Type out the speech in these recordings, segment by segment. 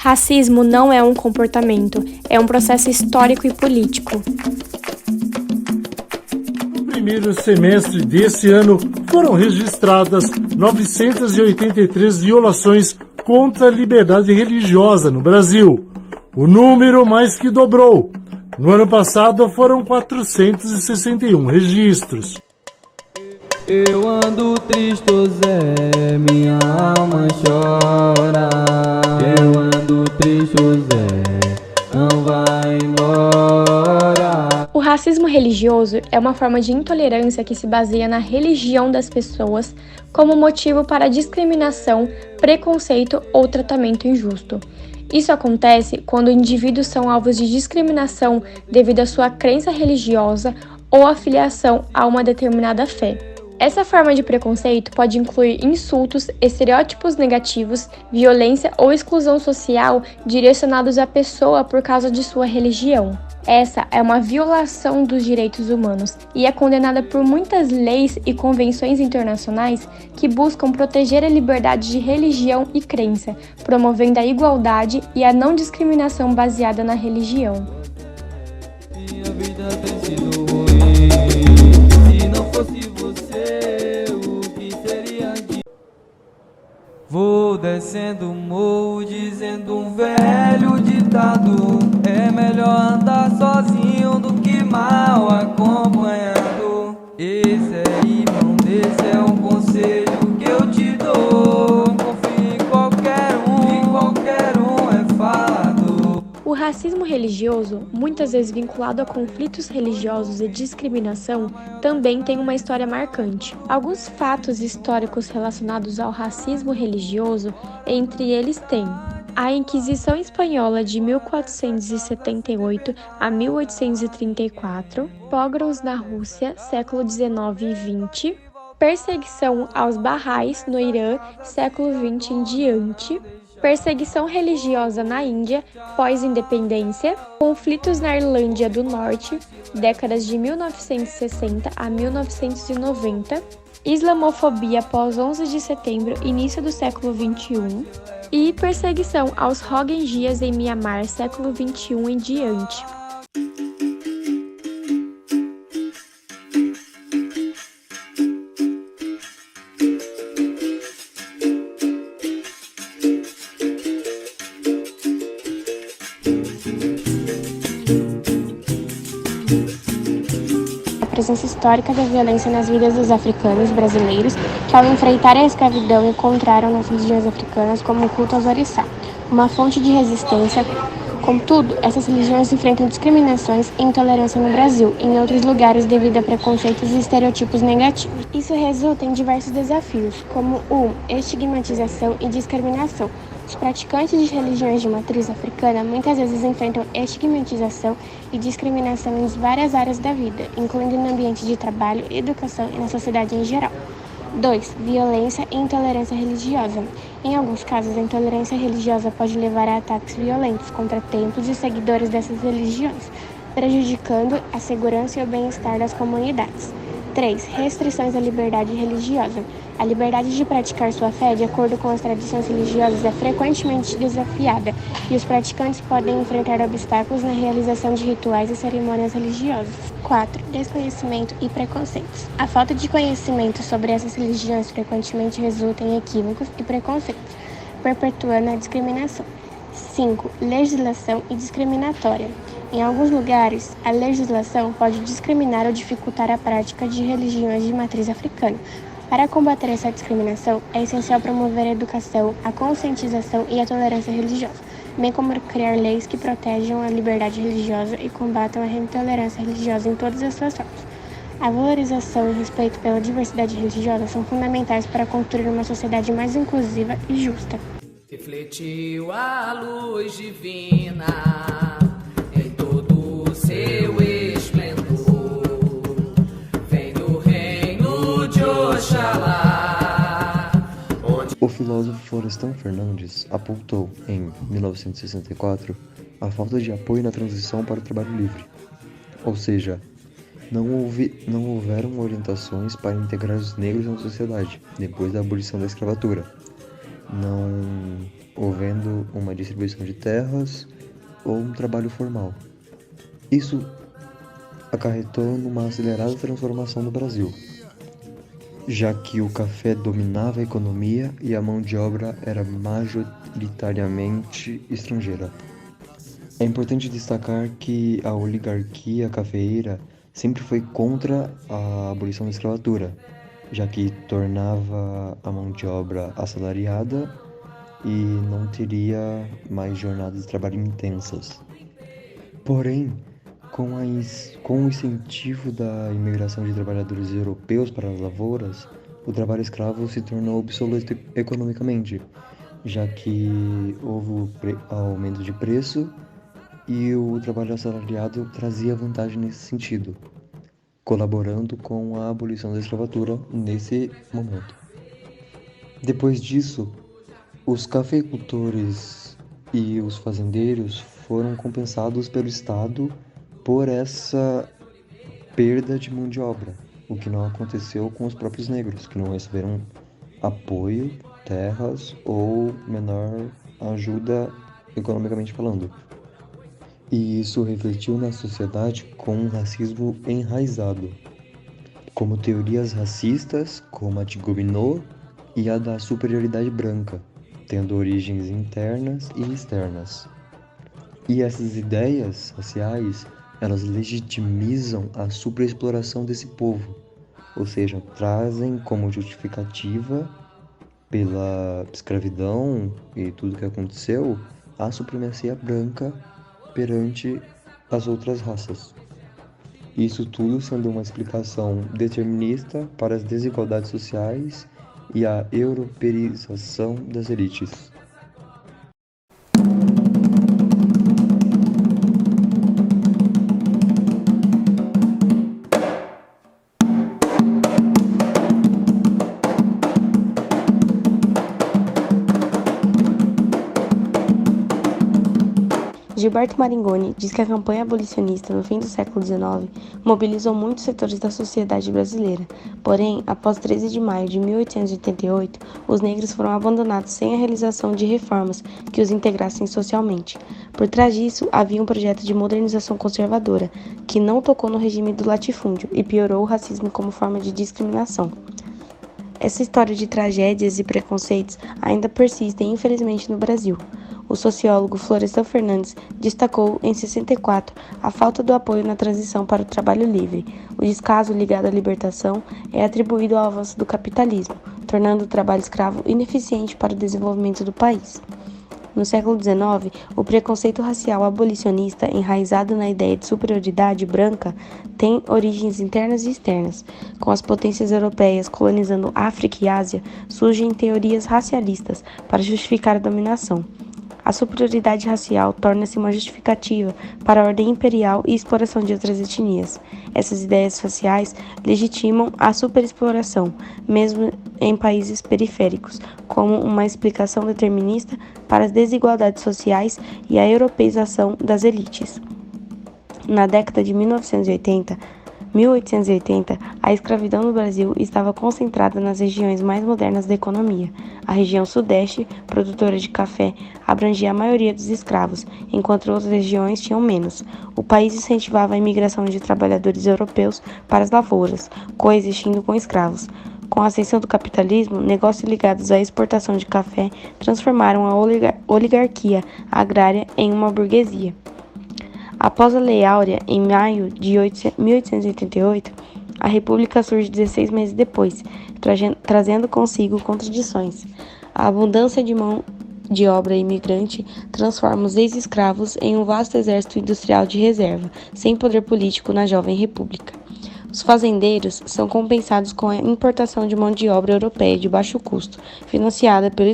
Racismo não é um comportamento, é um processo histórico e político. No primeiro semestre desse ano, foram registradas 983 violações contra a liberdade religiosa no Brasil. O número mais que dobrou. No ano passado, foram 461 registros. Eu ando triste, Zé, minha alma chora. Eu ando triste, Zé, não vai embora. O racismo religioso é uma forma de intolerância que se baseia na religião das pessoas como motivo para discriminação, preconceito ou tratamento injusto. Isso acontece quando indivíduos são alvos de discriminação devido à sua crença religiosa ou afiliação a uma determinada fé. Essa forma de preconceito pode incluir insultos, estereótipos negativos, violência ou exclusão social direcionados à pessoa por causa de sua religião. Essa é uma violação dos direitos humanos e é condenada por muitas leis e convenções internacionais que buscam proteger a liberdade de religião e crença, promovendo a igualdade e a não discriminação baseada na religião. Minha vida tem sido ruim. Se não fosse você, o que seria de... Vou descendo o morro dizendo um velho ditado: é melhor andar sozinho do que mal acompanhado. Esse é irmão, desse é um conselho que eu te dou. Confie em qualquer um é falado. O racismo religioso, muitas vezes vinculado a conflitos religiosos e discriminação, também tem uma história marcante. Alguns fatos históricos relacionados ao racismo religioso, entre eles tem a Inquisição Espanhola de 1478 a 1834, pogroms na Rússia, século XIX e XX, perseguição aos Bahá'ís no Irã, século XX em diante, perseguição religiosa na Índia pós-independência, conflitos na Irlândia do Norte, décadas de 1960 a 1990, islamofobia após 11 de setembro, início do século XXI, e perseguição aos Rohingyas em Mianmar, século XXI em diante. A presença histórica da violência nas vidas dos africanos brasileiros que, ao enfrentar a escravidão, encontraram nas religiões africanas como o culto aos orixá, uma fonte de resistência. Contudo, essas religiões enfrentam discriminações e intolerância no Brasil e em outros lugares devido a preconceitos e estereotipos negativos. Isso resulta em diversos desafios, como estigmatização e discriminação. Os praticantes de religiões de matriz africana muitas vezes enfrentam estigmatização e discriminação em várias áreas da vida, incluindo no ambiente de trabalho, educação e na sociedade em geral. 2. Violência e intolerância religiosa. Em alguns casos, a intolerância religiosa pode levar a ataques violentos contra templos e seguidores dessas religiões, prejudicando a segurança e o bem-estar das comunidades. 3. Restrições à liberdade religiosa. A liberdade de praticar sua fé, de acordo com as tradições religiosas, é frequentemente desafiada e os praticantes podem enfrentar obstáculos na realização de rituais e cerimônias religiosas. 4. Desconhecimento e preconceitos. A falta de conhecimento sobre essas religiões frequentemente resulta em equívocos e preconceitos, perpetuando a discriminação. 5. Legislação e discriminatória. Em alguns lugares, a legislação pode discriminar ou dificultar a prática de religiões de matriz africana. Para combater essa discriminação, é essencial promover a educação, a conscientização e a tolerância religiosa, bem como criar leis que protejam a liberdade religiosa e combatam a intolerância religiosa em todas as suas formas. A valorização e respeito pela diversidade religiosa são fundamentais para construir uma sociedade mais inclusiva e justa. Refletiu a luz divina em todo o seu esplendor, vem do reino de Oxalá. O filósofo Florestan Fernandes apontou, em 1964, a falta de apoio na transição para o trabalho livre, ou seja, não houveram orientações para integrar os negros na sociedade depois da abolição da escravatura. havendo uma distribuição de terras ou um trabalho formal. Isso acarretou numa acelerada transformação no Brasil, já que o café dominava a economia e a mão de obra era majoritariamente estrangeira. É importante destacar que a oligarquia cafeeira sempre foi contra a abolição da escravatura, já que tornava a mão de obra assalariada e não teria mais jornadas de trabalho intensas. Porém, com o incentivo da imigração de trabalhadores europeus para as lavouras, o trabalho escravo se tornou obsoleto economicamente, já que houve o aumento de preço e o trabalho assalariado trazia vantagem nesse sentido, colaborando com a abolição da escravatura nesse momento. Depois disso, os cafeicultores e os fazendeiros foram compensados pelo Estado por essa perda de mão de obra, o que não aconteceu com os próprios negros, que não receberam apoio, terras ou menor ajuda economicamente falando. E isso refletiu na sociedade com um racismo enraizado, como teorias racistas como a de Gobineau e a da superioridade branca, tendo origens internas e externas. E essas ideias raciais, elas legitimizam a superexploração desse povo, ou seja, trazem como justificativa pela escravidão e tudo que aconteceu a supremacia branca perante as outras raças. Isso tudo sendo uma explicação determinista para as desigualdades sociais e a europeização das elites. Gilberto Maringoni diz que a campanha abolicionista no fim do século XIX mobilizou muitos setores da sociedade brasileira. Porém, após 13 de maio de 1888, os negros foram abandonados sem a realização de reformas que os integrassem socialmente. Por trás disso, havia um projeto de modernização conservadora, que não tocou no regime do latifúndio e piorou o racismo como forma de discriminação. Essa história de tragédias e preconceitos ainda persiste, infelizmente, no Brasil. O sociólogo Florestan Fernandes destacou, em 64, a falta do apoio na transição para o trabalho livre. O descaso ligado à libertação é atribuído ao avanço do capitalismo, tornando o trabalho escravo ineficiente para o desenvolvimento do país. No século XIX, o preconceito racial abolicionista, enraizado na ideia de superioridade branca, tem origens internas e externas. Com as potências europeias colonizando África e Ásia, surgem teorias racialistas para justificar a dominação. A superioridade racial torna-se uma justificativa para a ordem imperial e exploração de outras etnias. Essas ideias raciais legitimam a superexploração, mesmo em países periféricos, como uma explicação determinista para as desigualdades sociais e a europeização das elites. Na década de 1880, a escravidão no Brasil estava concentrada nas regiões mais modernas da economia. A região sudeste, produtora de café, abrangia a maioria dos escravos, enquanto outras regiões tinham menos. O país incentivava a imigração de trabalhadores europeus para as lavouras, coexistindo com escravos. Com a ascensão do capitalismo, negócios ligados à exportação de café transformaram a oligarquia agrária em uma burguesia. Após a Lei Áurea, em maio de 1888, a República surge 16 meses depois, trazendo consigo contradições. A abundância de mão de obra imigrante transforma os ex-escravos em um vasto exército industrial de reserva, sem poder político na jovem república. Os fazendeiros são compensados com a importação de mão de obra europeia de baixo custo, financiada pelo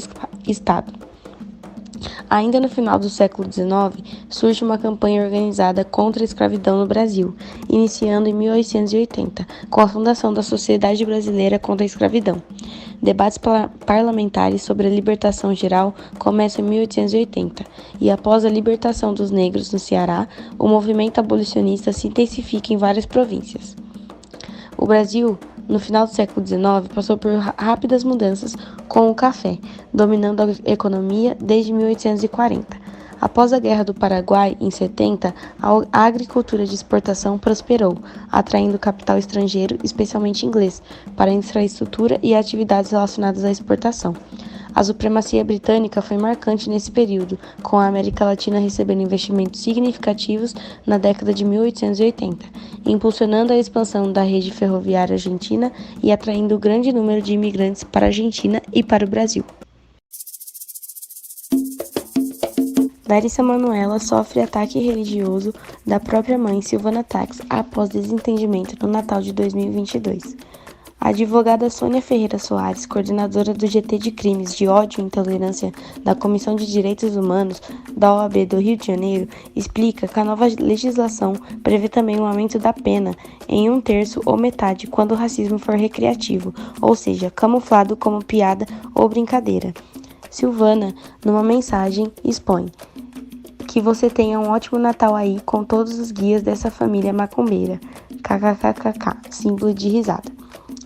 Estado. Ainda no final do século XIX, surge uma campanha organizada contra a escravidão no Brasil, iniciando em 1880, com a fundação da Sociedade Brasileira contra a Escravidão. Debates parlamentares sobre a libertação geral começam em 1880, e após a libertação dos negros no Ceará, o movimento abolicionista se intensifica em várias províncias. O Brasil no final do século XIX, passou por rápidas mudanças com o café, dominando a economia desde 1840. Após a Guerra do Paraguai, em 70, a agricultura de exportação prosperou, atraindo capital estrangeiro, especialmente inglês, para a infraestrutura e atividades relacionadas à exportação. A supremacia britânica foi marcante nesse período, com a América Latina recebendo investimentos significativos na década de 1880, impulsionando a expansão da rede ferroviária argentina e atraindo um grande número de imigrantes para a Argentina e para o Brasil. Larissa Manoela sofre ataque religioso da própria mãe Silvana Tax após desentendimento no Natal de 2022. A advogada Sônia Ferreira Soares, coordenadora do GT de Crimes de Ódio e Intolerância da Comissão de Direitos Humanos da OAB do Rio de Janeiro, explica que a nova legislação prevê também um aumento da pena em 1/3 ou metade quando o racismo for recreativo, ou seja, camuflado como piada ou brincadeira. Silvana, numa mensagem, expõe: que você tenha um ótimo Natal aí com todos os guias dessa família macumbeira. KKKKK, símbolo de risada.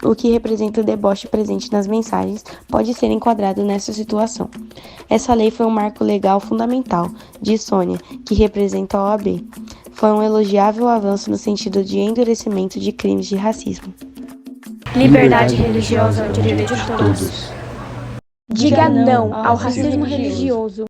O que representa o deboche presente nas mensagens pode ser enquadrado nessa situação. Essa lei foi um marco legal fundamental, diz Sônia, que representa a OAB. Foi um elogiável avanço no sentido de endurecimento de crimes de racismo. Liberdade religiosa é o direito de todos. Diga não ao racismo religioso.